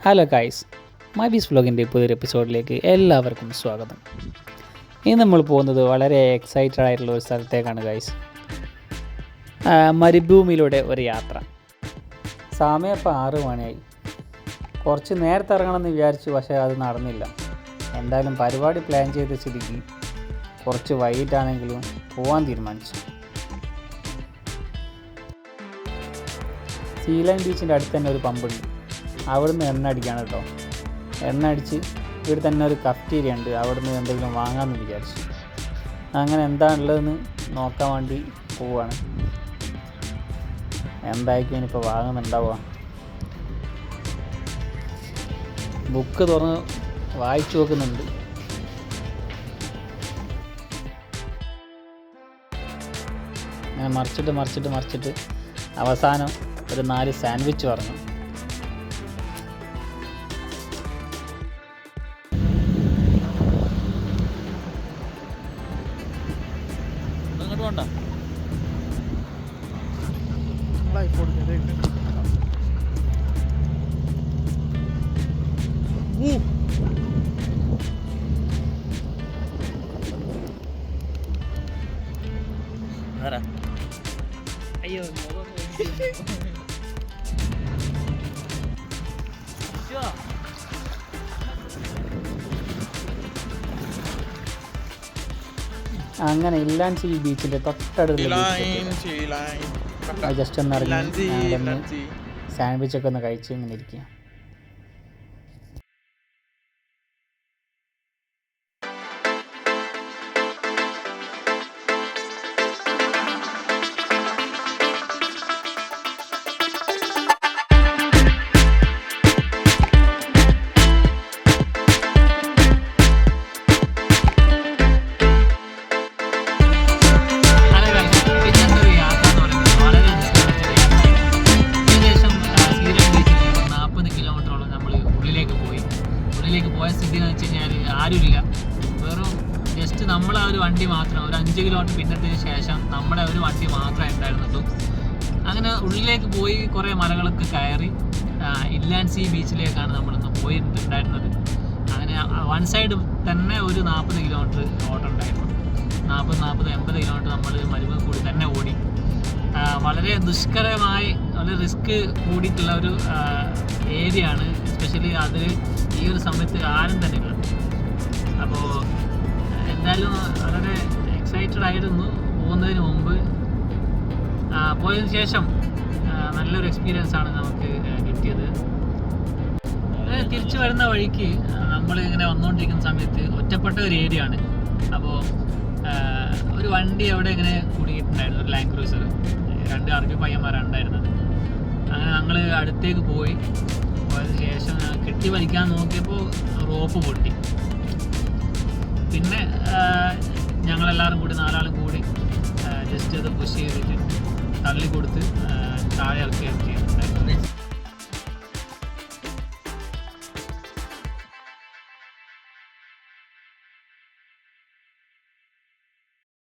Hello guys, മൈബീസ് വ്ലോഗിൻ്റെ പുതിയൊരു എപ്പിസോഡിലേക്ക് എല്ലാവർക്കും സ്വാഗതം. ഇന്ന് നമ്മൾ പോകുന്നത് വളരെ എക്സൈറ്റഡ് ആയിട്ടുള്ള ഒരു സ്ഥലത്തേക്കാണ് ഗൈസ്. മരുഭൂമിയിലൂടെ ഒരു യാത്ര. സമയം ഇപ്പോൾ 6 മണിയായി. കുറച്ച് നേരത്തെ ഇറങ്ങണമെന്ന് വിചാരിച്ചു, പക്ഷേ അത് നടന്നില്ല. എന്തായാലും പരിപാടി പ്ലാൻ ചെയ്ത സ്ഥിതിക്ക് കുറച്ച് വൈകിട്ടാണെങ്കിലും പോകാൻ തീരുമാനിച്ചു. സീലൈൻ ബീച്ചിൻ്റെ അടുത്ത് തന്നെ ഒരു പമ്പുണ്ട്. അവിടുന്ന് എണ്ണ അടിക്കുകയാണ് കേട്ടോ. എണ്ണ അടിച്ച് ഇവിടെ തന്നെ ഒരു കഫ്റ്റീരിയ ഉണ്ട്, അവിടുന്ന് എന്തെങ്കിലും വാങ്ങാമെന്ന് വിചാരിച്ചു. അങ്ങനെ എന്താണുള്ളതെന്ന് നോക്കാൻ വേണ്ടി പോവുകയാണ്. എന്തായിരിക്കും ഇനിയിപ്പോൾ വാങ്ങുന്നുണ്ടാവുക. ബുക്ക് തുറന്ന് വായിച്ചു നോക്കുന്നുണ്ട്. അങ്ങനെ മറിച്ചിട്ട് അവസാനം ഒരു 4 സാൻഡ്വിച്ച് പറഞ്ഞു. അയ്യോ അങ്ങനെ ഇല്ലാൻസി ബീച്ചിൻ്റെ തൊട്ടടുത്ത് ജസ്റ്റ് ഒന്ന് ഇറങ്ങി സാൻഡ്വിച്ചൊക്കെ ഒന്ന് കഴിച്ച് ഇങ്ങനെ ഇരിക്കുക. പോയ സ്ഥിതി എന്ന് വെച്ച് കഴിഞ്ഞാൽ ആരുമില്ല, വെറും ജസ്റ്റ് നമ്മളെ ഒരു വണ്ടി മാത്രം. ഒരു 5 കിലോമീറ്റർ പിന്നിട്ടതിന് ശേഷം നമ്മുടെ ഒരു വണ്ടി മാത്രമേ ഉണ്ടായിരുന്നുള്ളൂ. അങ്ങനെ ഉള്ളിലേക്ക് പോയി കുറേ മലകളൊക്കെ കയറി ഇല്ലാൻസി ബീച്ചിലേക്കാണ് നമ്മളിന്ന് പോയിട്ടുണ്ടായിരുന്നത്. അങ്ങനെ വൺ സൈഡ് തന്നെ ഒരു 40 കിലോമീറ്റർ ഓട്ടം ഉണ്ടായിരുന്നു. 40-80 കിലോമീറ്റർ നമ്മൾ മരുഭൂമി കൂടി തന്നെ ഓടി. വളരെ ദുഷ്കരമായി വളരെ റിസ്ക് കൂടിയിട്ടുള്ള ഒരു ഏരിയ ആണ്. എസ്പെഷ്യലി അത് ഈ ഒരു സമയത്ത് ആരും തന്നെ ഇല്ല. അപ്പോൾ എന്തായാലും വളരെ എക്സൈറ്റഡ് ആയിരുന്നു പോകുന്നതിന് മുമ്പ്. പോയതിന് ശേഷം നല്ലൊരു എക്സ്പീരിയൻസ് ആണ് നമുക്ക് കിട്ടിയത്. തിരിച്ചു വരുന്ന വഴിക്ക് നമ്മൾ ഇങ്ങനെ വന്നുകൊണ്ടിരിക്കുന്ന സമയത്ത് ഒറ്റപ്പെട്ട ഒരു ഏരിയ ആണ്. അപ്പോൾ ഒരു വണ്ടി അവിടെ ഇങ്ങനെ കുടുങ്ങിയിട്ടുണ്ടായിരുന്നു, ഒരു ലാൻഡ് ക്രൂസർ. 2 അറബി പയ്യന്മാരാണ് ഉണ്ടായിരുന്നത്. അങ്ങനെ ഞങ്ങൾ അടുത്തേക്ക് പോയതിന് ശേഷം കെട്ടി വലിക്കാൻ നോക്കിയപ്പോൾ റോപ്പ് പൊട്ടി. പിന്നെ ഞങ്ങളെല്ലാവരും കൂടി 4 ആളും കൂടി ജസ്റ്റ് അത് പുഷ് ചെയ്തിട്ട് തള്ളിക്കൊടുത്ത് താഴെ ഇറക്കി